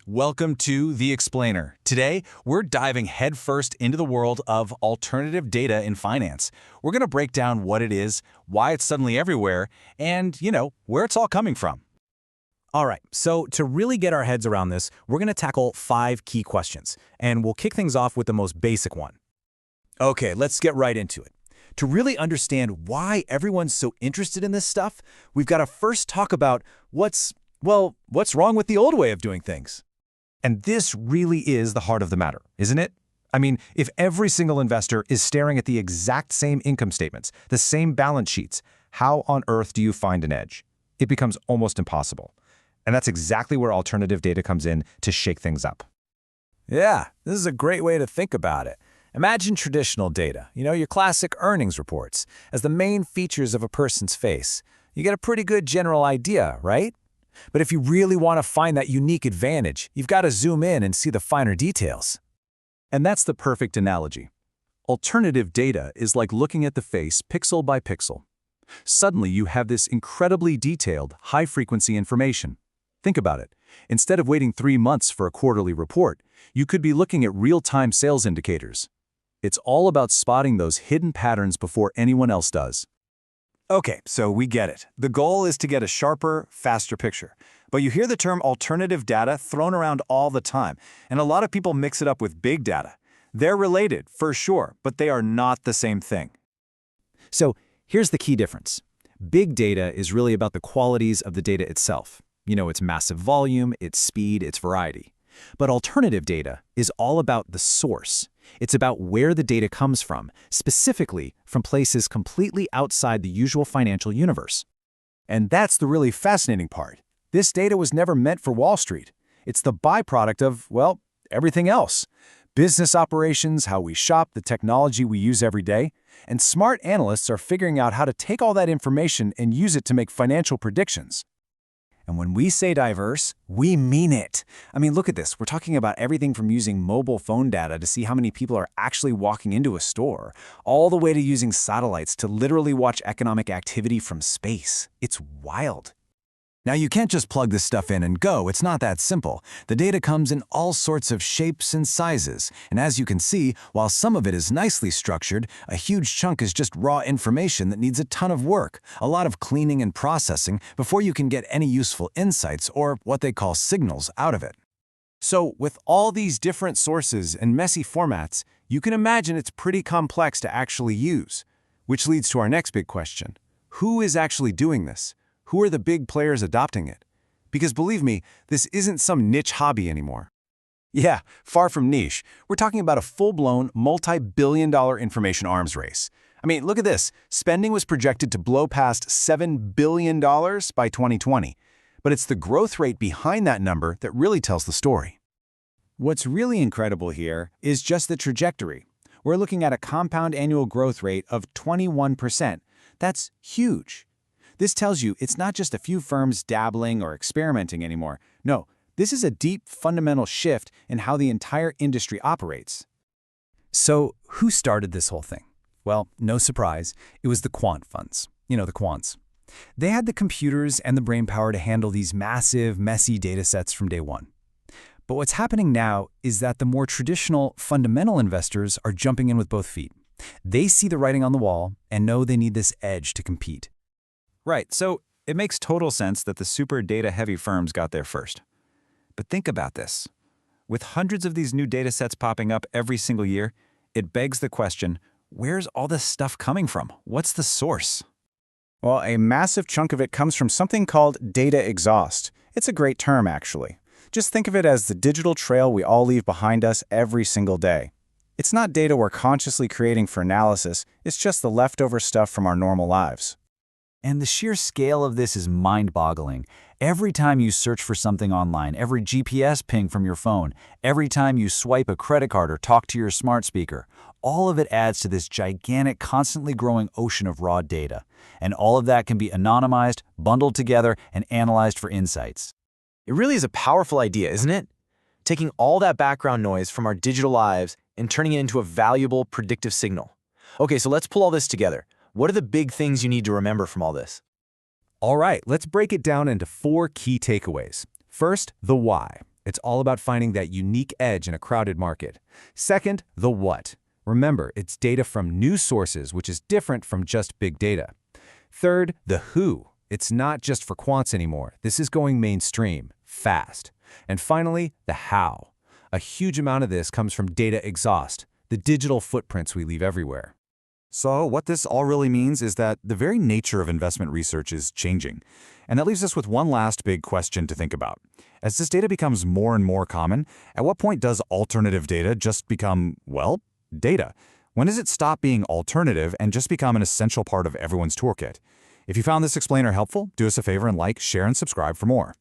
Welcome to The Explainer. Today, we're diving headfirst into the world of alternative data in finance. We're going to break down what it is, why it's suddenly everywhere, and, where it's all coming from. All right, so to really get our heads around this, we're going to tackle 5 key questions, and we'll kick things off with the most basic one. Okay, let's get right into it. To really understand why everyone's so interested in this stuff, we've got to first talk about what's wrong with the old way of doing things. And this really is the heart of the matter, isn't it? I mean, if every single investor is staring at the exact same income statements, the same balance sheets, how on earth do you find an edge? It becomes almost impossible. And that's exactly where alternative data comes in to shake things up. Yeah, this is a great way to think about it. Imagine traditional data, your classic earnings reports, as the main features of a person's face. You get a pretty good general idea, right? But if you really want to find that unique advantage, you've got to zoom in and see the finer details. And that's the perfect analogy. Alternative data is like looking at the face pixel by pixel. Suddenly, you have this incredibly detailed, high-frequency information. Think about it. Instead of waiting 3 months for a quarterly report, you could be looking at real-time sales indicators. It's all about spotting those hidden patterns before anyone else does. Okay, so we get it. The goal is to get a sharper, faster picture. But you hear the term alternative data thrown around all the time, and a lot of people mix it up with big data. They're related, for sure, but they are not the same thing. So here's the key difference. Big data is really about the qualities of the data itself. Its massive volume, its speed, its variety. But alternative data is all about the source. It's about where the data comes from, specifically from places completely outside the usual financial universe. And that's the really fascinating part. This data was never meant for Wall Street. It's the byproduct of, everything else. Business operations, how we shop, the technology we use every day. And smart analysts are figuring out how to take all that information and use it to make financial predictions. And when we say diverse, we mean it. I mean, look at this. We're talking about everything from using mobile phone data to see how many people are actually walking into a store, all the way to using satellites to literally watch economic activity from space. It's wild. Now, you can't just plug this stuff in and go. It's not that simple. The data comes in all sorts of shapes and sizes. And as you can see, while some of it is nicely structured, a huge chunk is just raw information that needs a ton of work, a lot of cleaning and processing before you can get any useful insights or what they call signals out of it. So, with all these different sources and messy formats, you can imagine it's pretty complex to actually use. Which leads to our next big question. Who is actually doing this? Who are the big players adopting it? Because believe me, this isn't some niche hobby anymore. Yeah, far from niche. We're talking about a full-blown, multi-billion-dollar information arms race. I mean, look at this. Spending was projected to blow past $7 billion by 2020. But it's the growth rate behind that number that really tells the story. What's really incredible here is just the trajectory. We're looking at a compound annual growth rate of 21%. That's huge. This tells you it's not just a few firms dabbling or experimenting anymore. No, this is a deep, fundamental shift in how the entire industry operates. So who started this whole thing? Well, no surprise, it was the quant funds. The quants. They had the computers and the brainpower to handle these massive, messy data sets from day one. But what's happening now is that the more traditional, fundamental investors are jumping in with both feet. They see the writing on the wall and know they need this edge to compete. Right, so it makes total sense that the super data-heavy firms got there first. But think about this. With hundreds of these new data sets popping up every single year, it begs the question, where's all this stuff coming from? What's the source? Well, a massive chunk of it comes from something called data exhaust. It's a great term, actually. Just think of it as the digital trail we all leave behind us every single day. It's not data we're consciously creating for analysis, it's just the leftover stuff from our normal lives. And the sheer scale of this is mind-boggling. Every time you search for something online, every GPS ping from your phone, every time you swipe a credit card or talk to your smart speaker, all of it adds to this gigantic, constantly growing ocean of raw data. And all of that can be anonymized, bundled together, and analyzed for insights. It really is a powerful idea, isn't it? Taking all that background noise from our digital lives and turning it into a valuable, predictive signal. Okay, so let's pull all this together. What are the big things you need to remember from all this? All right, let's break it down into 4 key takeaways. First, the why. It's all about finding that unique edge in a crowded market. Second, the what. Remember, it's data from news sources, which is different from just big data. Third, the who. It's not just for quants anymore. This is going mainstream, fast. And finally, the how. A huge amount of this comes from data exhaust, the digital footprints we leave everywhere. So what this all really means is that the very nature of investment research is changing. And that leaves us with one last big question to think about. As this data becomes more and more common, at what point does alternative data just become, well, data? When does it stop being alternative and just become an essential part of everyone's toolkit? If you found this explainer helpful, do us a favor and like, share, and subscribe for more.